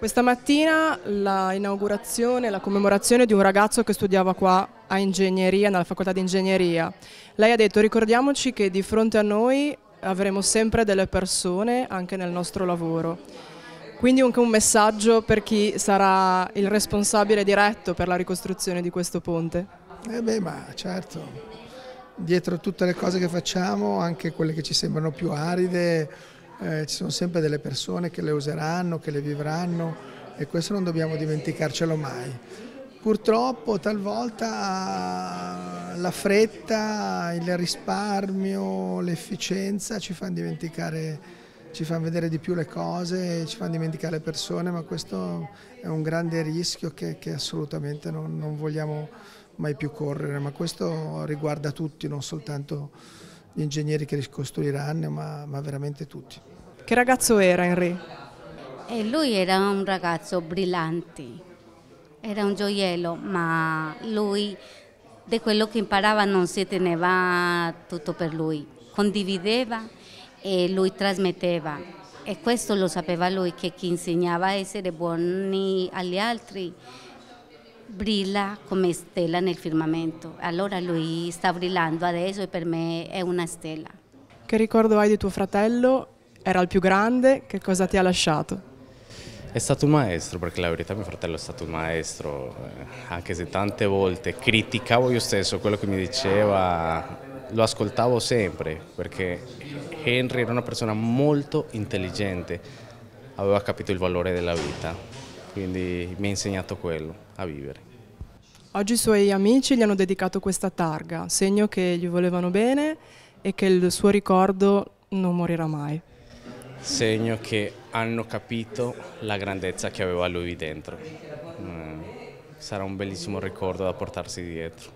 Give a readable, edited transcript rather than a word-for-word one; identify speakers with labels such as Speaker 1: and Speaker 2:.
Speaker 1: Questa mattina la inaugurazione, la commemorazione di un ragazzo che studiava qua a ingegneria, nella facoltà di ingegneria. Lei ha detto: ricordiamoci che di fronte a noi avremo sempre delle persone anche nel nostro lavoro. Quindi anche un messaggio per chi sarà il responsabile diretto per la ricostruzione di questo ponte.
Speaker 2: Ma certo, dietro tutte le cose che facciamo, anche quelle che ci sembrano più aride, ci sono sempre delle persone che le useranno, che le vivranno, e questo non dobbiamo dimenticarcelo mai. Purtroppo talvolta la fretta, il risparmio, l'efficienza ci fanno dimenticare, ci fanno vedere di più le cose, ci fanno dimenticare le persone, ma questo è un grande rischio che assolutamente non vogliamo mai più correre, ma questo riguarda tutti, non soltanto gli ingegneri che ricostruiranno, ma veramente tutti.
Speaker 1: Che ragazzo era Henry?
Speaker 3: E lui era un ragazzo brillante, era un gioiello, ma lui di quello che imparava non si teneva tutto per lui, condivideva e lui trasmetteva. E questo lo sapeva lui, che chi insegnava a essere buoni agli altri brilla come stella nel firmamento. Allora lui sta brillando adesso e per me è una stella.
Speaker 1: Che ricordo hai di tuo fratello? Era il più grande, che cosa ti ha lasciato?
Speaker 4: È stato un maestro, perché la verità mio fratello è stato un maestro, anche se tante volte criticavo io stesso quello che mi diceva, lo ascoltavo sempre, perché Henry era una persona molto intelligente, aveva capito il valore della vita, quindi mi ha insegnato quello, a vivere.
Speaker 1: Oggi i suoi amici gli hanno dedicato questa targa, segno che gli volevano bene e che il suo ricordo non morirà mai.
Speaker 4: Segno che hanno capito la grandezza che aveva lui dentro. Sarà un bellissimo ricordo da portarsi dietro.